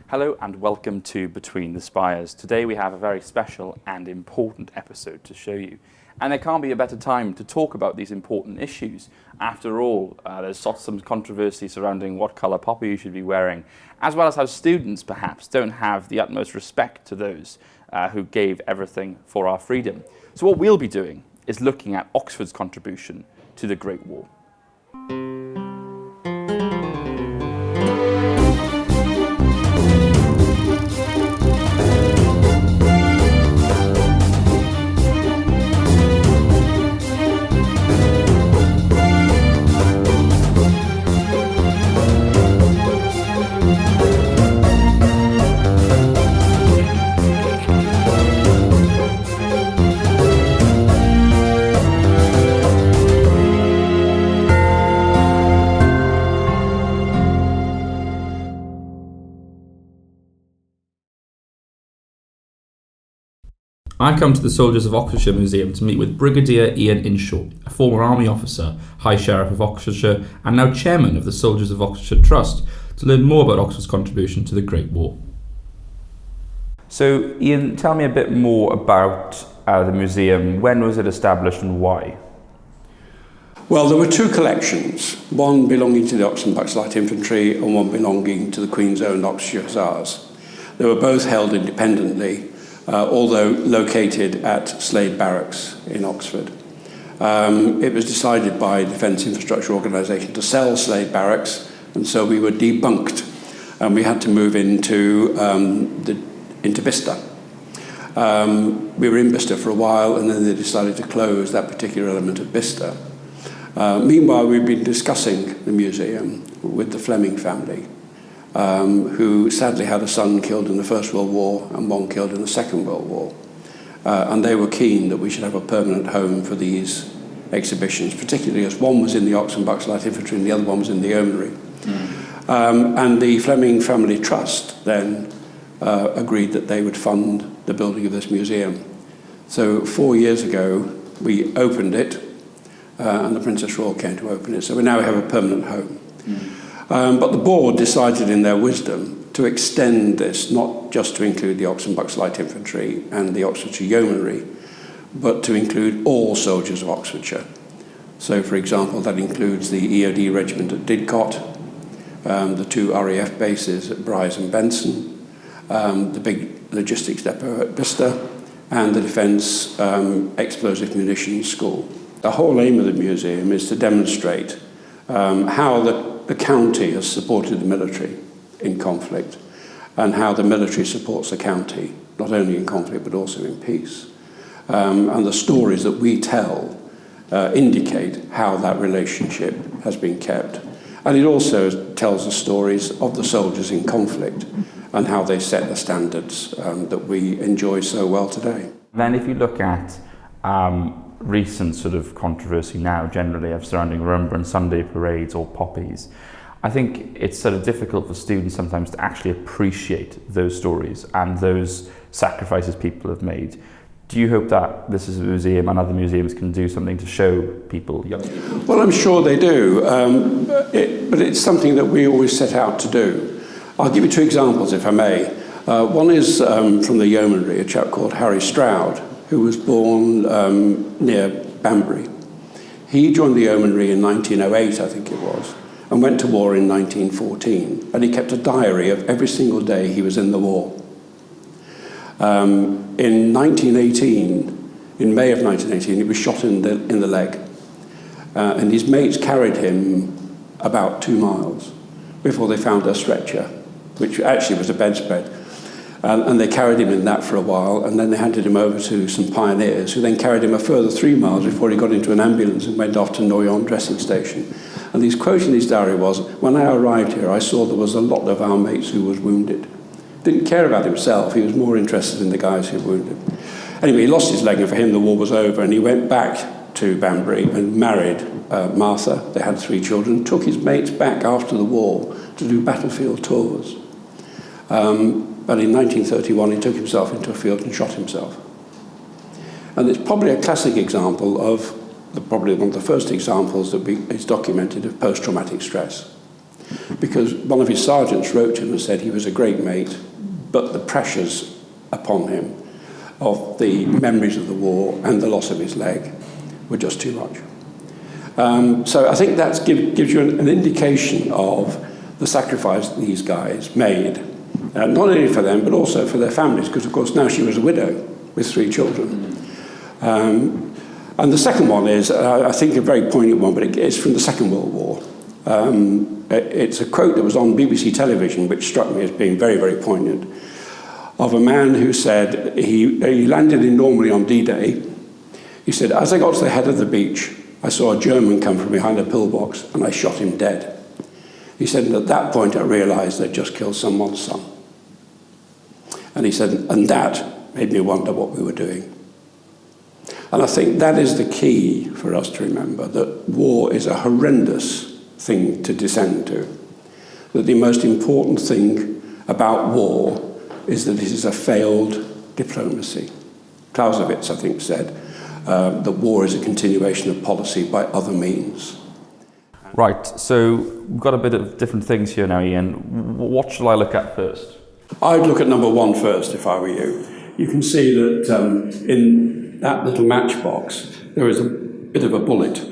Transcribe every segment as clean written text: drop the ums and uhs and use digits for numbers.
Hello and welcome to Between the Spires. Today we have a very special and important episode to show you. And there can't be a better time to talk about these important issues. After all, there's some controversy surrounding what colour poppy you should be wearing, as well as how students perhaps don't have the utmost respect to those who gave everything for our freedom. So what we'll be doing is looking at Oxford's contribution to the Great War. I come to the Soldiers of Oxfordshire Museum to meet with Brigadier Ian Inshaw, a former Army officer, High Sheriff of Oxfordshire and now Chairman of the Soldiers of Oxfordshire Trust, to learn more about Oxford's contribution to the Great War. So Ian, tell me a bit more about the museum. When was it established and why? Well, there were two collections, one belonging to the Oxford Bucks Light Infantry and one belonging to the Queen's Own Oxfordshire Hussars. They were both held independently, although located at Slade Barracks in Oxford. It was decided by Defence Infrastructure Organisation to sell Slade Barracks, and so we were debunked, and we had to move into Bicester. We were in Bicester for a while, and then they decided to close that particular element of Bicester. Meanwhile, we've been discussing the museum with the Fleming family, who sadly had a son killed in the First World War and one killed in the Second World War. And they were keen that we should have a permanent home for these exhibitions, particularly as one was in the Oxford Bucks Light Infantry and the other one was in the Yeomanry. And the Fleming Family Trust then agreed that they would fund the building of this museum. So 4 years ago, we opened it, and the Princess Royal came to open it. So we now have a permanent home. But the board decided in their wisdom to extend this, not just to include the Oxford Bucks Light Infantry and the Oxfordshire Yeomanry, but to include all soldiers of Oxfordshire. So, for example, that includes the EOD regiment at Didcot, the two RAF bases at Brize and Benson, the big logistics depot at Bicester, and the Defence Explosive Munitions School. The whole aim of the museum is to demonstrate how the county has supported the military in conflict and how the military supports the county, not only in conflict but also in peace. And the stories that we tell indicate how that relationship has been kept. And it also tells the stories of the soldiers in conflict and how they set the standards that we enjoy so well today. Then if you look at recent sort of controversy now generally of surrounding Remembrance Sunday parades or poppies, I think it's sort of difficult for students sometimes to actually appreciate those stories and those sacrifices people have made. Do you hope that this is a museum and other museums can do something to show people, young people? Well, I'm sure they do, but it's something that we always set out to do. I'll give you two examples, if I may. One is from the Yeomanry, a chap called Harry Stroud, who was born near Banbury. He joined the Yeomanry in 1908, I think it was, and went to war in 1914. And he kept a diary of every single day he was in the war. In 1918, in May of 1918, he was shot in the leg. And his mates carried him about 2 miles before they found a stretcher, which actually was a bedspread. And they carried him in that for a while, and then they handed him over to some pioneers who then carried him a further 3 miles before he got into an ambulance and went off to Noyon dressing station. And his quote in his diary was, "When I arrived here, I saw there was a lot of our mates who was wounded." Didn't care about himself, he was more interested in the guys who were wounded. Anyway, he lost his leg, and for him the war was over, and he went back to Banbury and married Martha. They had 3 children, took his mates back after the war to do battlefield tours. But in 1931, he took himself into a field and shot himself. And it's probably a classic example of, probably one of the first examples that is documented of post-traumatic stress. because one of his sergeants wrote to him and said he was a great mate, but the pressures upon him of the memories of the war and the loss of his leg were just too much. So I think that gives you an indication of the sacrifice that these guys made, not only for them, but also for their families, because, of course, now she was a widow with 3 children. And the second one is, I think, a very poignant one, but it's from the Second World War. It's a quote that was on BBC television, which struck me as being very, very poignant, of a man who said he landed in Normandy on D-Day. He said, "As I got to the head of the beach, I saw a German come from behind a pillbox and I shot him dead." He said, "And at that point I realised I'd just killed someone's son." And he said, "And that made me wonder what we were doing." And I think that is the key for us to remember, that war is a horrendous thing to descend to. That the most important thing about war is that it is a failed diplomacy. Clausewitz, I think, said that war is a continuation of policy by other means. Right, so we've got a bit of different things here now, Ian. What shall I look at first? I'd look at number 1 first, if I were you. You can see that in that little matchbox, there is a bit of a bullet.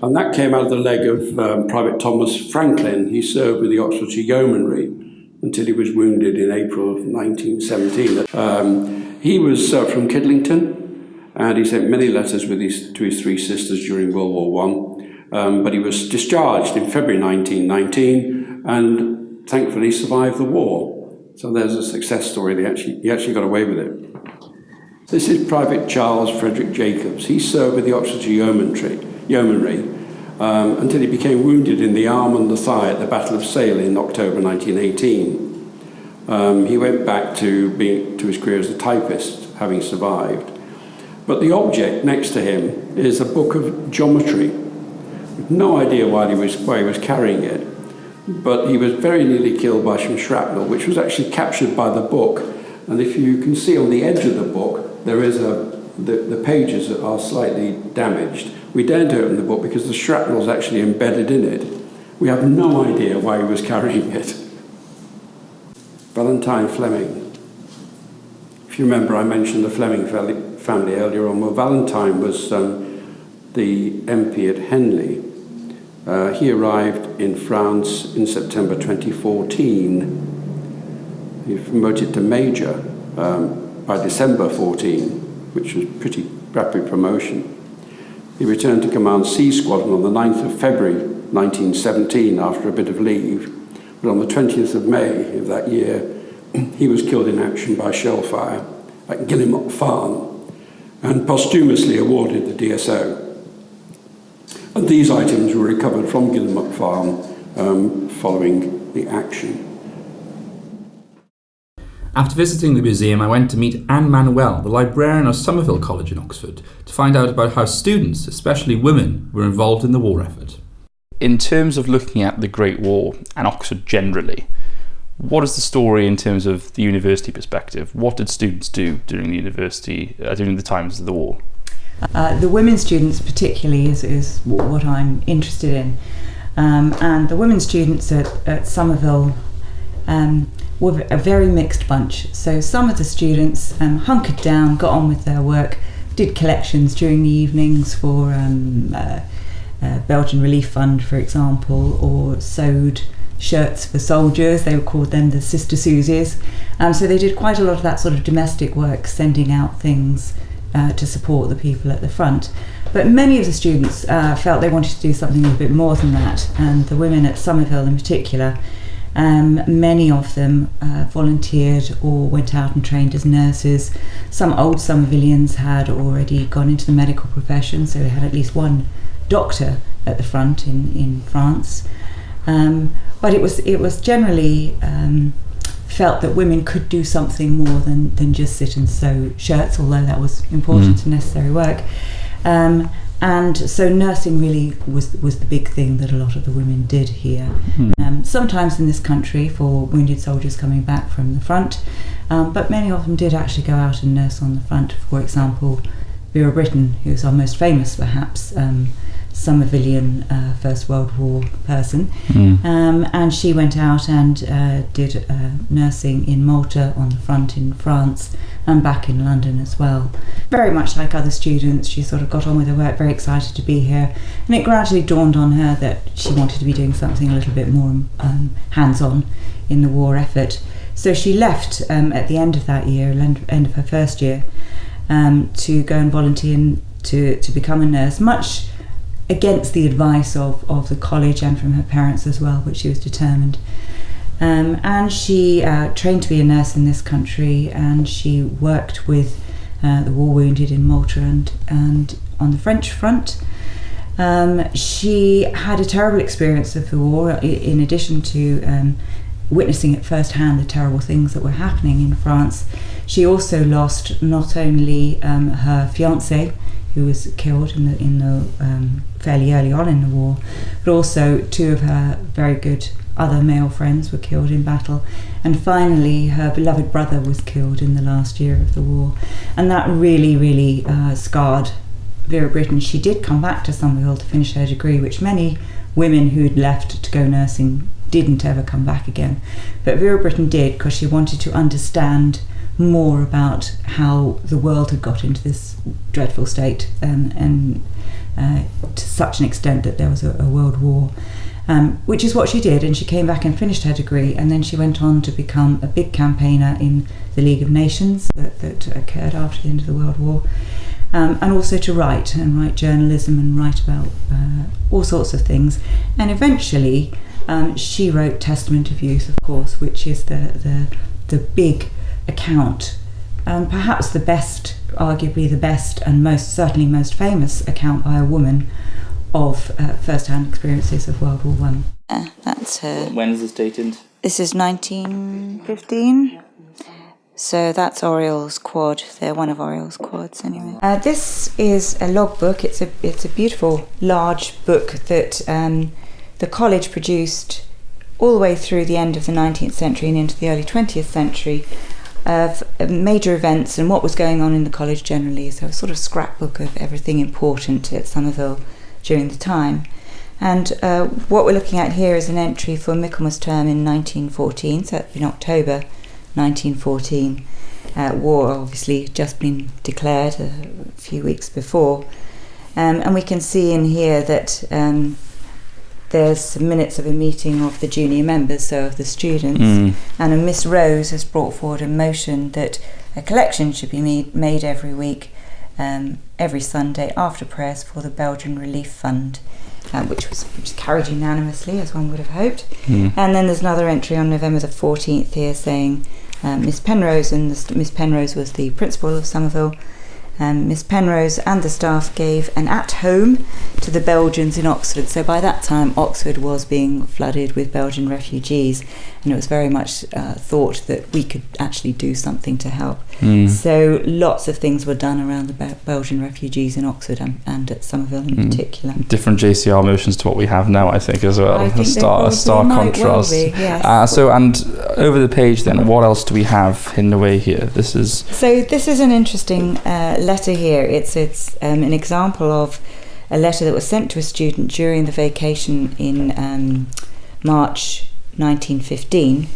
And that came out of the leg of Private Thomas Franklin. He served with the Oxfordshire Yeomanry until he was wounded in April of 1917. He was from Kidlington, and he sent many letters to his 3 sisters during World War I. But he was discharged in February 1919, and thankfully survived the war. So there's a success story. He actually got away with it. This is Private Charles Frederick Jacobs. He served with the Oxfordshire Yeomanry until he became wounded in the arm and the thigh at the Battle of Sale in October 1918. He went back to his career as a typist, having survived. But the object next to him is a book of geometry. No idea why he was carrying it, but he was very nearly killed by some shrapnel, which was actually captured by the book. And if you can see on the edge of the book, there is the pages are slightly damaged. We daren't open the book because the shrapnel is actually embedded in it. We have no idea why he was carrying it. Valentine Fleming. If you remember, I mentioned the Fleming family earlier on. Well, Valentine was the MP at Henley. He arrived in France in September 2014. He was promoted to Major by December 14, which was pretty rapid promotion. He returned to command C Squadron on the 9th of February 1917 after a bit of leave, but on the 20th of May of that year, he was killed in action by shell fire at Guillemot Farm and posthumously awarded the DSO. And these items were recovered from Guillemot Farm following the action. After visiting the museum, I went to meet Anne Manuel, the librarian of Somerville College in Oxford, to find out about how students, especially women, were involved in the war effort. In terms of looking at the Great War and Oxford generally, what is the story in terms of the university perspective? What did students do during the university, during the times of the war? The women students particularly is what I'm interested in. And the women students at Somerville were a very mixed bunch. So some of the students hunkered down, got on with their work, did collections during the evenings for Belgian Relief Fund, for example, or sewed shirts for soldiers. They were called then the Sister Susies. So they did quite a lot of that sort of domestic work, sending out things to support the people at the front. But many of the students felt they wanted to do something a bit more than that, and the women at Somerville in particular, many of them volunteered or went out and trained as nurses. Some old Somervillians had already gone into the medical profession, so we had at least one doctor at the front in France. But it was generally felt that women could do something more than just sit and sew shirts, although that was important and necessary work. And so nursing really was the big thing that a lot of the women did here. Sometimes in this country for wounded soldiers coming back from the front, but many of them did actually go out and nurse on the front. For example, Vera Brittain, who's our most famous perhaps, Somervillian First World War person. And she went out and did nursing in Malta on the front in France and back in London as well. Very much like other students, she sort of got on with her work, very excited to be here, and it gradually dawned on her that she wanted to be doing something a little bit more hands-on in the war effort. So she left at the end of that year, end of her first year, to go and volunteer to become a nurse, much against the advice of the college and from her parents as well, but she was determined. And she trained to be a nurse in this country, and she worked with the war wounded in Malta and on the French front. She had a terrible experience of the war, in addition to witnessing at first hand the terrible things that were happening in France. She also lost not only her fiancé, who was killed in the fairly early on in the war, but also two of her very good other male friends were killed in battle, and finally her beloved brother was killed in the last year of the war, and that really scarred Vera Brittain. She did come back to Somerville to finish her degree, which many women who'd left to go nursing didn't ever come back again, but Vera Brittain did, because she wanted to understand more about how the world had got into this dreadful state, and to such an extent that there was a world war, which is what she did. And she came back and finished her degree, and then she went on to become a big campaigner in the League of Nations that occurred after the end of the World War, and also to write journalism and write about all sorts of things. And eventually she wrote Testament of Youth, of course, which is the big account, perhaps the best, arguably the best and most famous account by a woman of first-hand experiences of World War One. That's her. When is this dated? This is 1915. So that's Oriel's quad. They're one of Oriel's quads, anyway. This is a logbook. It's a beautiful, large book that the college produced all the way through the end of the 19th century and into the early 20th century, of major events and what was going on in the college generally. So a sort of scrapbook of everything important at Somerville during the time. And what we're looking at here is an entry for Michaelmas term in 1914, so in October 1914. War obviously just been declared a few weeks before. And we can see in here that there's some minutes of a meeting of the junior members, so of the students, and a Miss Rose has brought forward a motion that a collection should be made every week, every Sunday after prayers, for the Belgian Relief Fund, which was carried unanimously, as one would have hoped. And then there's another entry on November the 14th here saying Miss Penrose, and Miss Penrose was the principal of Somerville. Miss Penrose and the staff gave an at-home to the Belgians in Oxford. So by that time, Oxford was being flooded with Belgian refugees, and it was very much thought that we could actually do something to help. So lots of things were done around the Belgian refugees in Oxford and at Somerville in particular. Different JCR motions to what we have now, I think, as well. I think a stark contrast. Well be, yes. And over the page then, what else do we have hidden away here? This is an interesting letter here. It's an example of a letter that was sent to a student during the vacation in March 1915,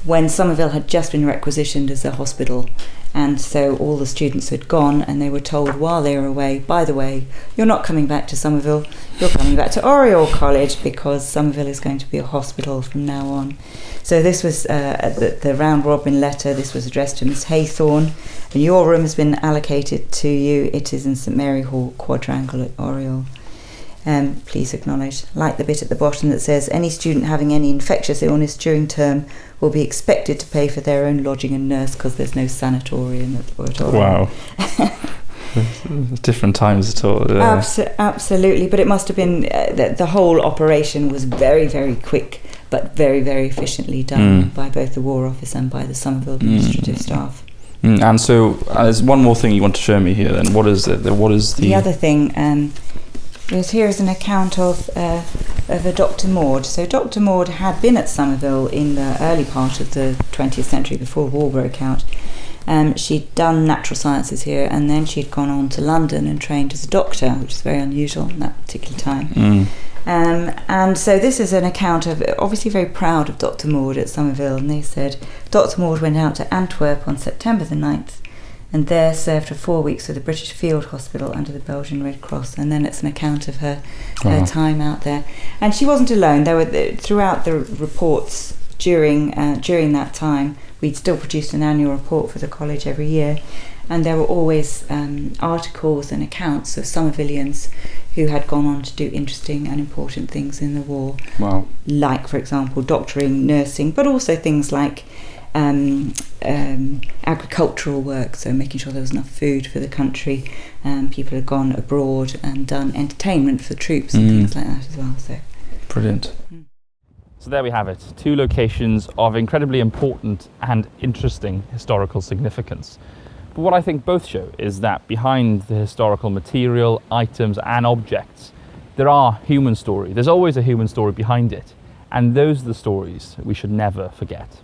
when Somerville had just been requisitioned as a hospital, and so all the students had gone, and they were told while they were away, by the way, you're not coming back to Somerville, you're coming back to Oriel College, because Somerville is going to be a hospital from now on. So this was the round robin letter. This was addressed to Miss Haythorne, and your room has been allocated to you. It is in St Mary Hall Quadrangle at Oriel. Please acknowledge, like the bit at the bottom that says, any student having any infectious illness during term will be expected to pay for their own lodging and nurse, because there's no sanatorium at all. Wow. Different times at all. Absolutely, but it must have been the whole operation was very, very quick, but very, very efficiently done by both the War Office and by the Somerville administrative staff. And so there's one more thing you want to show me here then. What is it? What is the other thing? Here is an account of a Dr. Maud. So Dr. Maud had been at Somerville in the early part of the 20th century, before war broke out, She'd done natural sciences here, and then she'd gone on to London and trained as a doctor, which is very unusual in that particular time. And so this is an account of, obviously very proud of Dr. Maud at Somerville, and they said Dr. Maud went out to Antwerp on September the 9th and there served for 4 weeks with the British Field Hospital under the Belgian Red Cross. And then it's an account of her time out there. And she wasn't alone. There were throughout the reports during that time, we'd still produced an annual report for the college every year, and there were always articles and accounts of Somervillians who had gone on to do interesting and important things in the war. Wow. Like, for example, doctoring, nursing, but also things like agricultural work, so making sure there was enough food for the country. People had gone abroad and done entertainment for troops and things like that as well. So brilliant. So there we have it, 2 locations of incredibly important and interesting historical significance. But what I think both show is that behind the historical material, items and objects, there are human stories. There's always a human story behind it. And those are the stories we should never forget.